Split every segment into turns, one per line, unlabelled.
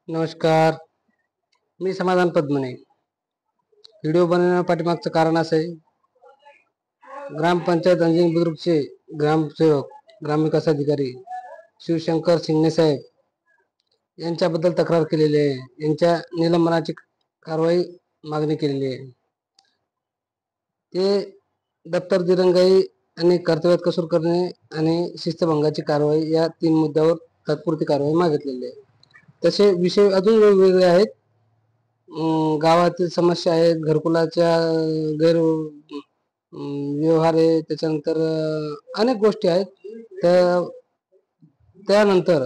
नमस्कार. मी समाधान पद्मने. व्हिडिओ बनवण्या पाठीमागचं कारण असं आहे, ग्रामपंचायत अंजनी बुद्रुकचे ग्रामसेवक ग्रामविकास अधिकारी शिवशंकर सिंगणे साहेब यांच्याबद्दल तक्रार केलेली आहे. यांच्या निलंबनाची कारवाई मागणी केलेली आहे. ते दप्तर दिरंगाई आणि कर्तव्यात कसूर करणे आणि शिस्तभंगाची कारवाई या 3 मुद्द्यावर तात्पुरती कारवाई मागितलेली आहे. तसे विषय अजून वेगवेगळे आहेत. गावातील समस्या आहेत, घरकुलाच्या गैर व्यवहार आहे, त्याच्यानंतर अनेक गोष्टी आहेत. त्यानंतर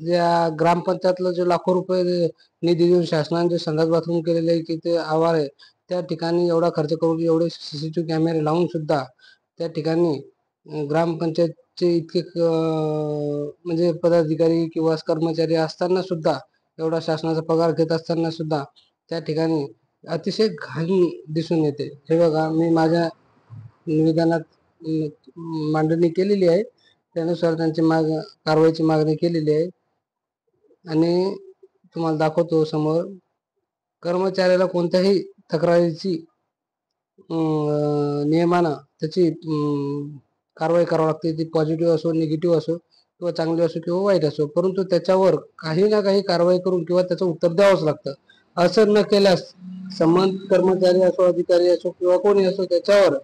या ग्रामपंचायतला जो लाखो रुपये निधी देऊन शासनाने जे संडास बाथरूम केलेले आहे की ते आवार आहे, त्या ठिकाणी एवढा खर्च करून एवढे CCTV कॅमेरे लावून सुद्धा त्या ठिकाणी ग्रामपंचायतचे इतके म्हणजे पदाधिकारी किंवा कर्मचारी असताना सुद्धा, एवढा शासनाचा पगार घेत असताना सुद्धा त्या ठिकाणी अतिशय घाण दिसून येते. हे बघा, मी माझ्या निवेदनात मांडणी केलेली आहे. त्यानुसार त्यांची कारवाईची मागणी केलेली आहे आणि तुम्हाला दाखवतो समोर. कर्मचाऱ्याला कोणत्याही तक्रारीची नियमानं त्याची कारवाई करावी लागते. ती पॉझिटिव्ह असो, निगेटिव्ह असो किंवा चांगली असो किंवा वाईट असो, परंतु त्याच्यावर काही ना काही कारवाई करून किंवा त्याचं उत्तर द्यावंच लागतं. असं न केल्यास संबंधित कर्मचारी असो, अधिकारी असो किंवा कोणी असो, त्याच्यावर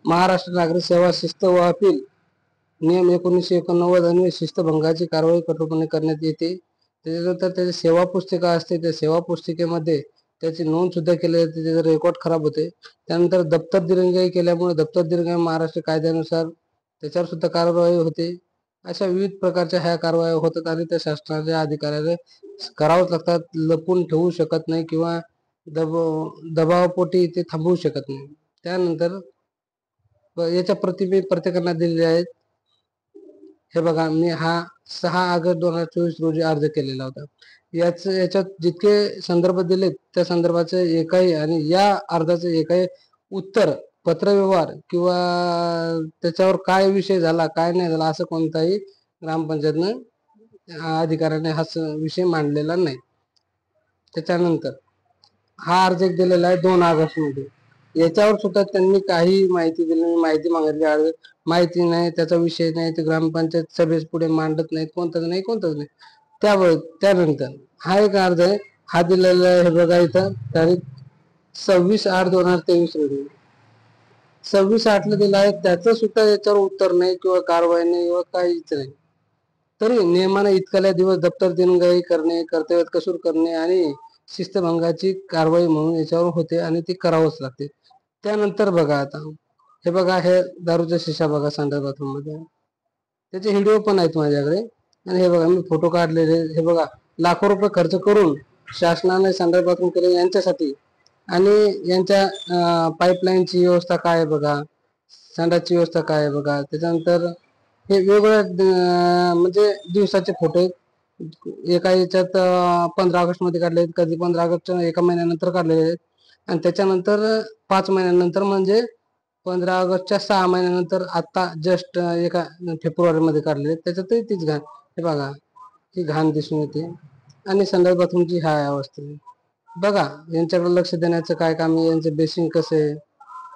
महाराष्ट्र नागरिक सेवा शिस्त व अपील नियम 1989 आणि शिस्तभंगाची कारवाई कठोरपणे करण्यात येते. त्याच्यानंतर त्याची सेवा पुस्तिका असते, त्या सेवा पुस्तिकेमध्ये त्याची नोंद सुद्धा केली जाते, त्याचा रेकॉर्ड खराब होते. त्यानंतर दप्तर दिरंगाई केल्यामुळे दप्तर दिरंगाई महाराष्ट्र कायद्यानुसार त्याच्यावर सुद्धा कारवाई होते. अशा विविध प्रकारच्या ह्या कारवाया होतात आणि त्या शासनाच्या अधिकाऱ्याला करावंच लागतात. लपून ठेवू शकत नाही किंवा दबावापोटी ते थांबवू शकत नाही. त्यानंतर याच्या प्रति मी प्रत्येकांना दिलेल्या आहेत. हे बघा, मी हा 6 ऑगस्ट 2024 रोजी अर्ज केलेला होता. याच्यात जितके संदर्भ दिलेत त्या संदर्भाचे एकही आणि या अर्जाचे एकही उत्तर, पत्रव्यवहार किंवा त्याच्यावर काय विषय झाला काय नाही झाला असं कोणताही ग्रामपंचायतनं अधिकाऱ्याने हा विषय मांडलेला नाही. त्याच्यानंतर हा अर्ज दिलेला आहे 2 ऑगस्ट मध्ये. याच्यावर सुद्धा त्यांनी काही माहिती दिली नाही. माहिती मागितली, माहिती नाही, त्याचा विषय नाही, ते ग्रामपंचायत सभेस पुढे मांडत नाहीत, कोणतंच नाही. त्यानंतर हा एक अर्ज आहे, हा दिलेला आहे. हे बघा, इथं तारीख 26/8/2023 रोजी 26/8 दिला आहे. त्याचं सुद्धा याच्यावर उत्तर नाही किंवा कारवाई नाही किंवा काहीच नाही. तरी नियमाने इतक्या दिवस दप्तर दिरंगाई करणे, कर्तव्यात कसूर करणे आणि शिस्तभंगाची कारवाई म्हणून याच्यावर होते आणि ती करावंच लागते. त्यानंतर बघा, आता हे बघा, हे दारूचा शिशा बघा संडास बाथरूम मध्ये, त्याचे व्हिडिओ पण आहेत माझ्याकडे. आणि हे बघा, मी फोटो काढलेले. हे बघा, लाखो रुपये खर्च करून शासनाने संडास बाथरूम केले यांच्यासाठी आणि यांच्या पाईपलाईनची व्यवस्था काय आहे बघा, संडासची व्यवस्था काय आहे बघा. त्याच्यानंतर हे वेगवेगळ्या म्हणजे दिवसाचे फोटो आहेत. एका याच्यात 15 ऑगस्ट मध्ये काढले, कधी 15 ऑगस्टच्या एका महिन्यानंतर काढलेले आहेत आणि त्याच्यानंतर 5 महिन्यानंतर म्हणजे 15 ऑगस्टच्या 6 महिन्यानंतर आता जस्ट एका फेब्रुवारी मध्ये काढलेले आहेत. त्याच्यातही तीच घाण. हे बघा, ही घाण दिसून येते आणि संडास बाथरूमची ह्या अवस्था बघा. यांच्याकडे लक्ष देण्याचं काय काम आहे? यांचं बेसिंग कसं आहे,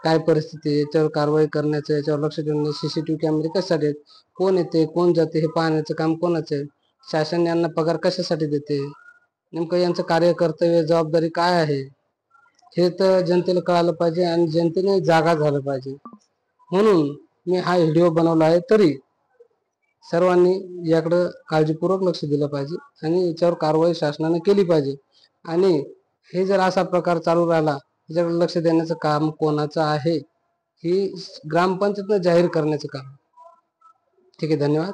काय परिस्थिती आहे, याच्यावर कारवाई करण्याचं, याच्यावर लक्ष देणं. CCTV कॅमेरे कशासाठी आहेत, कोण येते कोण जाते हे पाहण्याचं काम कोणाचं आहे? शासन यांना पगार कशासाठी देते? नेमकं यांचं कार्य, कर्तव्य, जबाबदारी काय आहे हे तर जनतेला कळालं पाहिजे आणि जनतेने जागा झालं पाहिजे. म्हणून मी हा व्हिडिओ बनवला आहे. तरी सर्वांनी याकडं काळजीपूर्वक लक्ष दिलं पाहिजे आणि याच्यावर कारवाई शासनाने केली पाहिजे. आणि हे जर असा प्रकार चालू राहिला, याच्याकडे लक्ष देण्याचं काम कोणाचं आहे ही ग्रामपंचायतनं जाहीर करण्याचं काम. ठीक आहे, धन्यवाद.